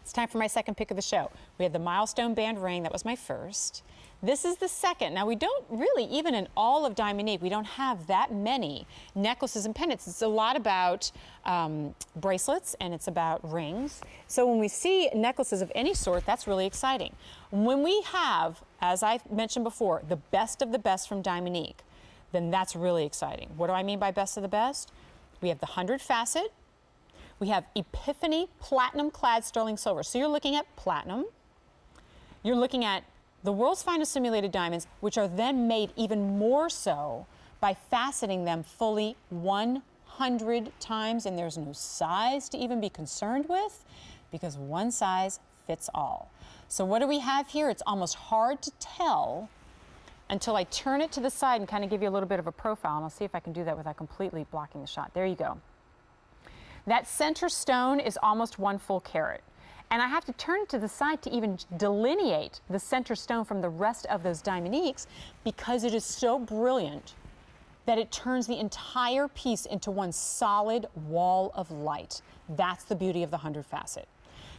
It's time for my second pick of the show. We had the milestone band ring. That was my first. This is the second. Now, we don't really, even in all of Diamonique, we don't have that many necklaces and pendants. It's a lot about bracelets and it's about rings. So when we see necklaces of any sort, that's really exciting. When we have, as I mentioned before, the best of the best from Diamonique, then that's really exciting. What do I mean by best of the best? We have the 100 facet. We have Epiphany platinum clad sterling silver. So you're looking at platinum. You're looking at the world's finest simulated diamonds, which are then made even more so by faceting them fully 100 times, and there's no size to even be concerned with because one size fits all. So what do we have here? It's almost hard to tell until I turn it to the side and kind of give you a little bit of a profile, and I'll see if I can do that without completely blocking the shot. There you go. That center stone is almost 1 full carat. And I have to turn it to the side to even delineate the center stone from the rest of those Diamoniques because it is so brilliant that it turns the entire piece into one solid wall of light. That's the beauty of the 100 facet.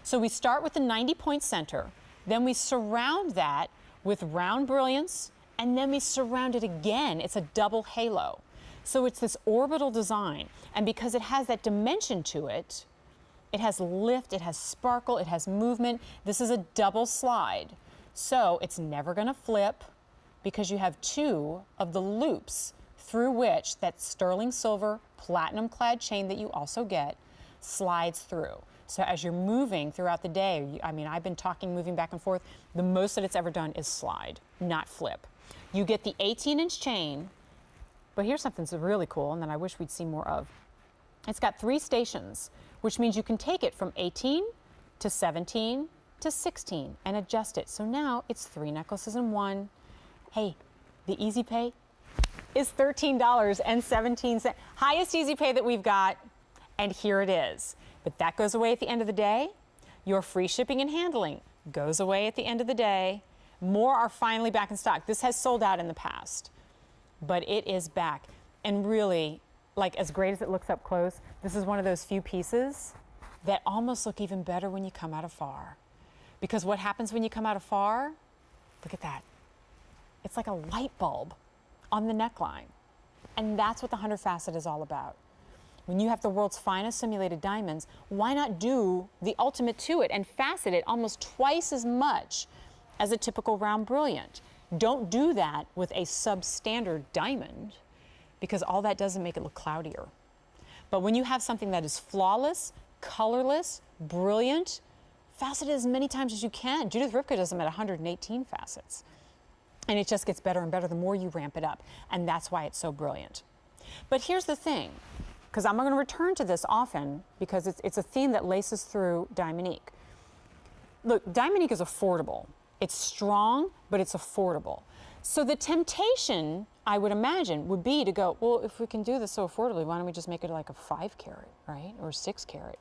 So we start with the 90-point center, then we surround that with round brilliance, and then we surround it again. It's a double halo. So it's this orbital design, and because it has that dimension to it, it has lift, it has sparkle, it has movement. This is a double slide. So it's never gonna flip because you have 2 of the loops through which that sterling silver platinum clad chain that you also get slides through. So as you're moving throughout the day, I mean, I've been talking, moving back and forth, the most that it's ever done is slide, not flip. You get the 18-inch chain, but here's something that's really cool and that I wish we'd see more of. It's got 3 stations, which means you can take it from 18 to 17 to 16 and adjust it. So now it's 3 necklaces in one. Hey, the easy pay is $13.17. Highest easy pay that we've got, and here it is. But that goes away at the end of the day. Your free shipping and handling goes away at the end of the day. More are finally back in stock. This has sold out in the past, but it is back. And really, like, as great as it looks up close, this is one of those few pieces that almost look even better when you come out afar. Because what happens when you come out afar? Look at that. It's like a light bulb on the neckline. And that's what the 100 facet is all about. When you have the world's finest simulated diamonds, why not do the ultimate to it and facet it almost twice as much as a typical round brilliant? Don't do that with a substandard diamond, because all that does is make it look cloudier. But when you have something that is flawless, colorless, brilliant, facet it as many times as you can. Judith Ripka does them at 118 facets. And it just gets better and better the more you ramp it up. And that's why it's so brilliant. But here's the thing, because I'm going to return to this often because it's a theme that laces through Diamonique. Look, Diamonique is affordable. It's strong, but it's affordable. So the temptation, I would imagine, would be to go, well, if we can do this so affordably, why don't we just make it like a 5 carat, right? Or 6 carat.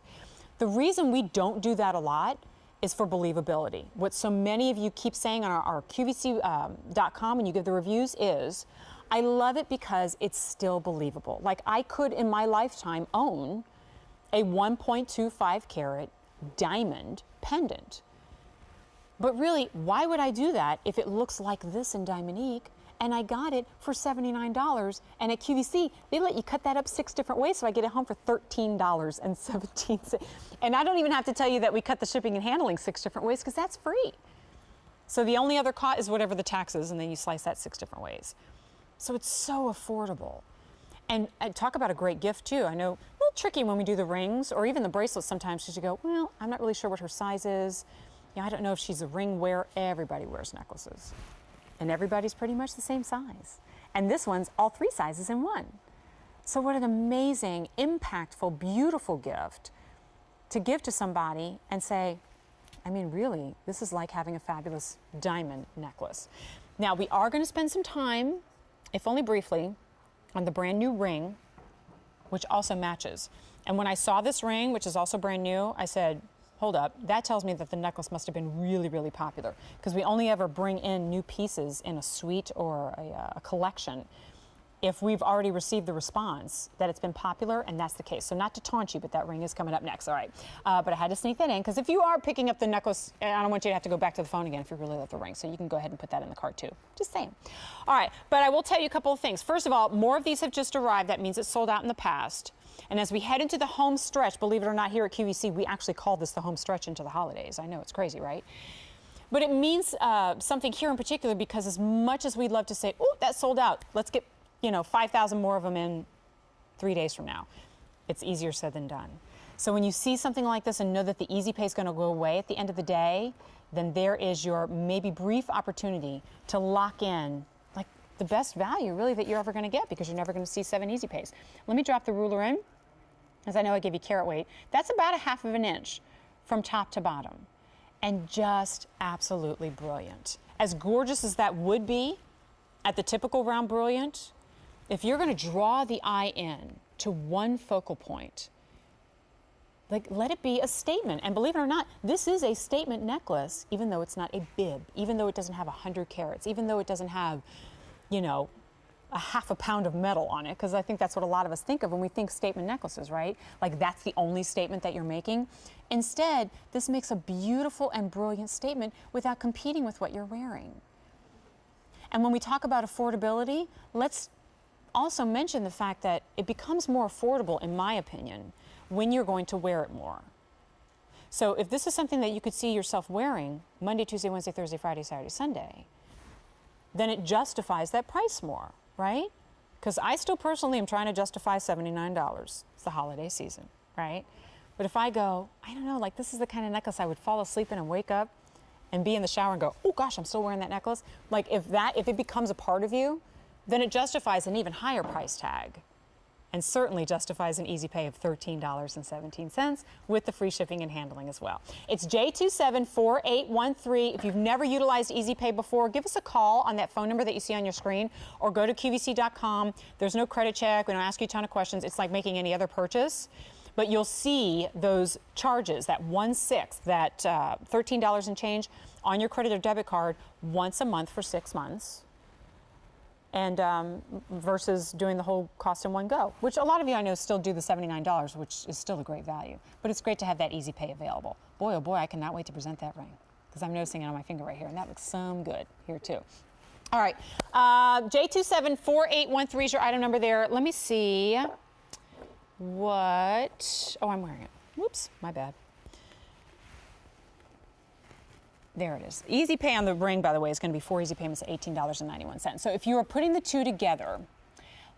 The reason we don't do that a lot is for believability. What so many of you keep saying on our QVC.com when you give the reviews is, I love it because it's still believable. Like, I could in my lifetime own a 1.25 carat diamond pendant. But really, why would I do that if it looks like this in Diamonique and I got it for $79, and at QVC, they let you cut that up 6 different ways, so I get it home for $13.17. And I don't even have to tell you that we cut the shipping and handling 6 different ways, because that's free. So the only other cost is whatever the tax is, and then you slice that 6 different ways. So it's so affordable. And talk about a great gift, too. I know a little tricky when we do the rings, or even the bracelets sometimes, because you go, well, I'm not really sure what her size is. You know, I don't know if she's a ring wearer. Everybody wears necklaces. And everybody's pretty much the same size. And this one's all 3 sizes in one. So what an amazing, impactful, beautiful gift to give to somebody and say, I mean, really, this is like having a fabulous diamond necklace. Now, we are going to spend some time, if only briefly, on the brand new ring, which also matches. And when I saw this ring, which is also brand new, I said, hold up, that tells me that the necklace must have been really, really popular, because we only ever bring in new pieces in a suite or a collection if we've already received the response that it's been popular, and that's the case. So not to taunt you, but that ring is coming up next, all right. But I had to sneak that in, because if you are picking up the necklace, I don't want you to have to go back to the phone again if you really love the ring, so you can go ahead and put that in the cart too. Just saying. All right, but I will tell you a couple of things. First of all, more of these have just arrived. That means it's sold out in the past. And as we head into the home stretch, believe it or not, here at QVC, we actually call this the home stretch into the holidays. I know, it's crazy, right? But it means something here in particular, because as much as we'd love to say, oh, that sold out, let's get 5,000 more of them in 3 days from now. It's easier said than done. So when you see something like this and know that the easy pay is going to go away at the end of the day, then there is your maybe brief opportunity to lock in like the best value really that you're ever going to get, because you're never going to see 7 easy pays. Let me drop the ruler in, as I know I gave you carat weight. That's about a 1/2 of an inch from top to bottom, and just absolutely brilliant. As gorgeous as that would be at the typical round brilliant, if you're going to draw the eye in to one focal point, like, let it be a statement. And believe it or not, this is a statement necklace, even though it's not a bib, even though it doesn't have 100 carats, even though it doesn't have, a 1/2 pound of metal on it, because I think that's what a lot of us think of when we think statement necklaces, right? Like, that's the only statement that you're making. Instead, this makes a beautiful and brilliant statement without competing with what you're wearing. And when we talk about affordability, let's also mention the fact that it becomes more affordable, in my opinion, when you're going to wear it more. So if this is something that you could see yourself wearing Monday, Tuesday, Wednesday, Thursday, Friday, Saturday, Sunday, then it justifies that price more, right? Because I still personally am trying to justify $79. It's the holiday season, right? But if I go, I don't know, like, this is the kind of necklace I would fall asleep in and wake up and be in the shower and go, oh gosh, I'm still wearing that necklace. Like, if it becomes a part of you, then it justifies an even higher price tag, and certainly justifies an easy pay of $13.17 with the free shipping and handling as well. It's J274813. If you've never utilized Easy Pay before, give us a call on that phone number that you see on your screen, or go to QVC.com. There's no credit check. We don't ask you a ton of questions. It's like making any other purchase. But you'll see those charges, that 1/6, that $13 and change on your credit or debit card once a month for 6 months. And versus doing the whole cost in one go, which a lot of you I know still do the $79, which is still a great value. But it's great to have that easy pay available. Boy, oh boy, I cannot wait to present that ring, because I'm noticing it on my finger right here, and that looks some good here too. All right, J274813 is your item number there. Let me see what, oh, I'm wearing it. Whoops, my bad. There it is. Easy pay on the ring, by the way, is going to be 4 easy payments at $18.91. So if you are putting the two together,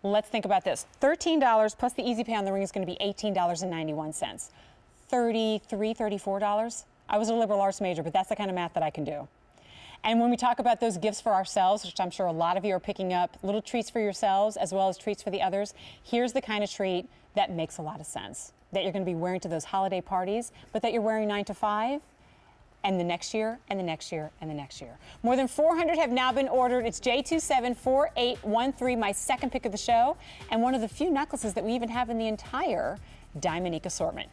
let's think about this. $13 plus the easy pay on the ring is going to be $18.91. $33, $34. I was a liberal arts major, but that's the kind of math that I can do. And when we talk about those gifts for ourselves, which I'm sure a lot of you are picking up, little treats for yourselves as well as treats for the others, here's the kind of treat that makes a lot of sense, that you're going to be wearing to those holiday parties, but that you're wearing 9 to 5. And the next year, and the next year, and the next year. More than 400 have now been ordered. It's J274813, my second pick of the show, and one of the few necklaces that we even have in the entire Diamonique assortment.